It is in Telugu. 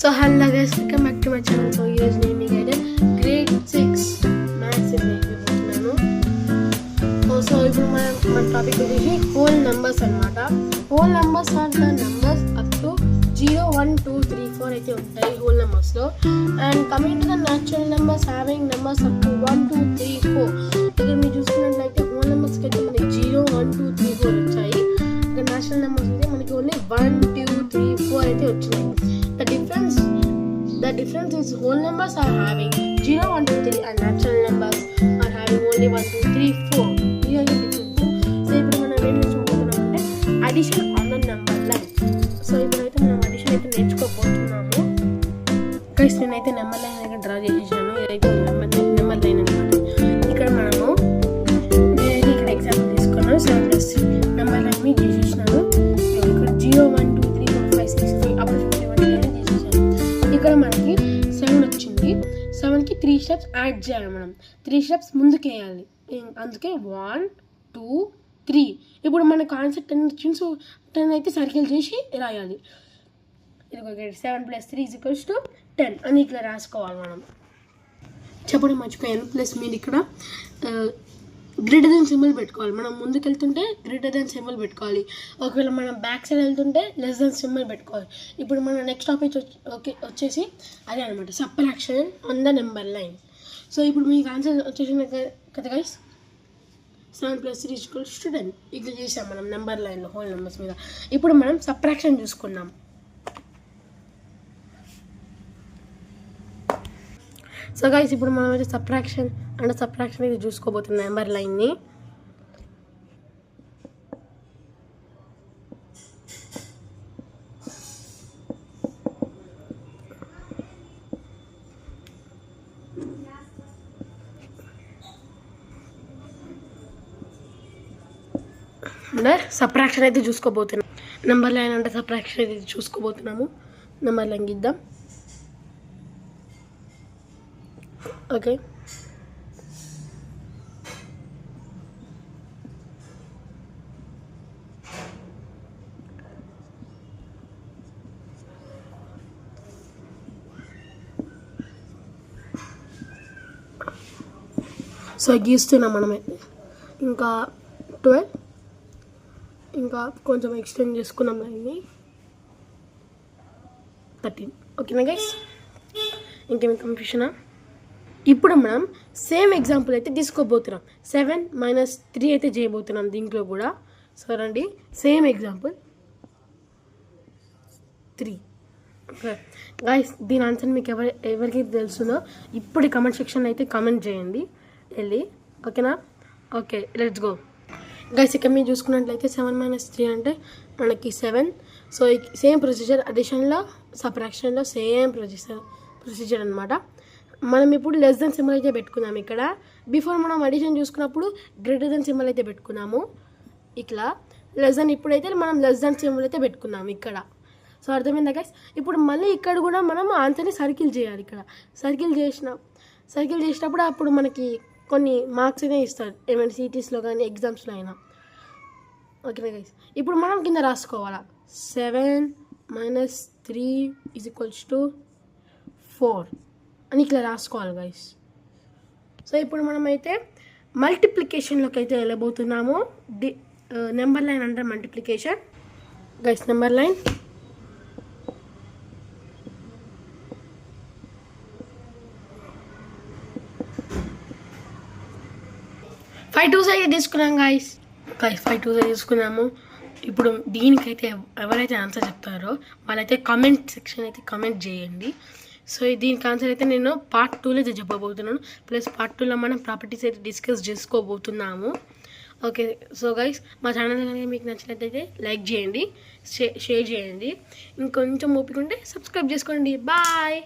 So hello guys, welcome back to my channel. So here's naming guide grade 6 maths in nanu. So ఇప్పుడు మన టాపిక్ వచ్చేసి whole numbers అన్నమాట. Whole numbers are the numbers up to 0 1 2 3 4 అయితే ఉంటాయి whole numbers లో. And coming to the natural numbers, having numbers up to 1 2 3 4. ఇక్కడ మీరు చూసుకున్నట్లయితే whole numbers కి అయితే మనకి 0 1 2 3 4 వచ్చాయి. ఇక్కడ natural numbers అయితే మనకి ఓన్లీ 1 2 3 4 అయితే వచ్చినాయి. The difference is whole numbers are having 0 1 2 3 and natural numbers are having only 1 2 3 4. Here is the difference. So ఇప్పుడు మనం ఏం నేర్చుకోబోతున్నామంటే addition on the number line. So ఇప్పుడైతే మనం addition అయితే నేర్చుకోబోతున్నాము. గైస్ నేనైతే నెంబర్ లైన్ అయితే డ్రా చేసేసాను. ఇదైతే నెంబర్ లైన్ అన్నమాట. ఇక్కడ మనము నేనైతే ఇక్కడ ఎగ్జాంపుల్ తీసుకున్నాను 7 + 3 నెంబర్ లైన్ ని చేసేసాను. ఇక్కడ 0 1 2 3 4 5 6 7 అప్ టు 51 అయితే చేసేసాను. ఇక్కడ మనకి 7 వచ్చింది. 7కి 3 స్టెప్స్ యాడ్ చేయాలి. మనం 3 స్టెప్స్ ముందుకు వేయాలి. అందుకే 1 2 3. ఇప్పుడు మన కాన్సెప్ట్ 10 వచ్చింది. సో 10 అయితే సర్కిల్ చేసి రాయాలి. ఇది 7 + 3 = 10 అని ఇట్లా రాసుకోవాలి. మనం చెప్పడం మర్చిపోయాను. ప్లస్ మీరు ఇక్కడ గ్రేటర్ దెన్ సింబల్ పెట్టుకోవాలి. మనం ముందుకు వెళ్తుంటే గ్రేటర్ దెన్ సింబల్ పెట్టుకోవాలి. ఒకవేళ మనం బ్యాక్ సైడ్ వెళ్తుంటే లెస్ దెన్ సింబల్ పెట్టుకోవాలి. ఇప్పుడు మన నెక్స్ట్ టాపిక్ వచ్చేసి అదే అనమాట, subtraction on the number line. So ఇప్పుడు మీకు ఆన్సర్ వచ్చేసింది కదా గైస్. 7 + 3 = 10 ఇట్లా చేసాం మనం నెంబర్ లైన్లో హోల్ నెంబర్స్ మీద. ఇప్పుడు మనం సబ్ట్రాక్షన్ చూసుకున్నాం. సో గైస్ ఇప్పుడు మనం అయితే సబ్ట్రాక్షన్ అయితే చూసుకోబోతున్నాం నెంబర్ లైన్ని. అంటే సబ్ట్రాక్షన్ అయితే చూసుకోబోతున్నాం. నెంబర్ లైన్ అంటే సబ్ట్రాక్షన్ అయితే చూసుకోబోతున్నాము. నెంబర్ లైన్ గీద్దాం. ఓకే, సో గీస్తున్నాం మనమైతే. ఇంకా 12 ఇంకా కొంచెం ఎక్స్టెండ్ చేసుకున్నాం లైన్ని 13. ఓకేనా గైస్, ఇంకేమి కన్ఫ్యూషనా? ఇప్పుడు మనం సేమ్ ఎగ్జాంపుల్ అయితే తీసుకోబోతున్నాం. 7 - 3 అయితే చేయబోతున్నాం దీంట్లో కూడా. సో రండి, సేమ్ ఎగ్జాంపుల్ 3. గైస్ దీని ఆన్సర్ మీకు ఎవరికి తెలుస్తుందో ఇప్పుడు కమెంట్ సెక్షన్ అయితే కమెంట్ చేయండి వెళ్ళి. ఓకేనా? Okay, let's go. గైస్ ఇక్కడ మీరు చూసుకున్నట్లయితే 7 - 3 అంటే మనకి 7. సో సేమ్ ప్రొసీజర్ అడిషన్లో సబ్ట్రాక్షన్లో సేమ్ ప్రొసీజర్ అనమాట. మనం ఇప్పుడు లెస్ దెన్ సింబల్ అయితే పెట్టుకున్నాము. ఇక్కడ బిఫోర్ మనం అడిషన్ చూసుకున్నప్పుడు గ్రేటర్ దెన్ సింబల్ అయితే పెట్టుకున్నాము. ఇట్లా లెస్ దెన్ ఇప్పుడైతే మనం లెస్ దెన్ సింబల్ అయితే పెట్టుకున్నాము ఇక్కడ. సో అర్థమైందా గైస్? ఇప్పుడు మళ్ళీ ఇక్కడ కూడా మనం ఆన్సర్ని సర్కిల్ చేయాలి. ఇక్కడ సర్కిల్ చేసినప్పుడు అప్పుడు మనకి కొన్ని మార్క్స్ అయితే ఇస్తారు, ఏమైనా సిటీస్లో కానీ ఎగ్జామ్స్లో అయినా. ఓకేనా గైస్? ఇప్పుడు మనం కింద రాసుకోవాలా 7 - 3 = 4 అని ఇట్లా రాసుకోవాలి గైస్. సో ఇప్పుడు మనమైతే మల్టిప్లికేషన్లోకి అయితే వెళ్ళబోతున్నాము. నెంబర్ లైన్ అంటే multiplication guys. Number line five twos అయితే తీసుకున్నాం గైస్. 5 2s తీసుకున్నాము. ఇప్పుడు దీనికైతే ఎవరైతే ఆన్సర్ చెప్తారో వాళ్ళైతే కామెంట్ సెక్షన్ అయితే కామెంట్ చేయండి. సో దీనికి ఆన్సర్ అయితే నేను పార్ట్ 2లో అయితే చెప్పబోతున్నాను. ప్లస్ పార్ట్ 2లో మనం ప్రాపర్టీస్ అయితే డిస్కస్ చేసుకోబోతున్నాము. ఓకే, సో గైస్ మా ఛానల్ కనుక మీకు నచ్చినట్లయితే లైక్ చేయండి, షేర్ చేయండి, ఇంకొంచెం ఓపిక ఉంటే సబ్స్క్రైబ్ చేసుకోండి. బాయ్.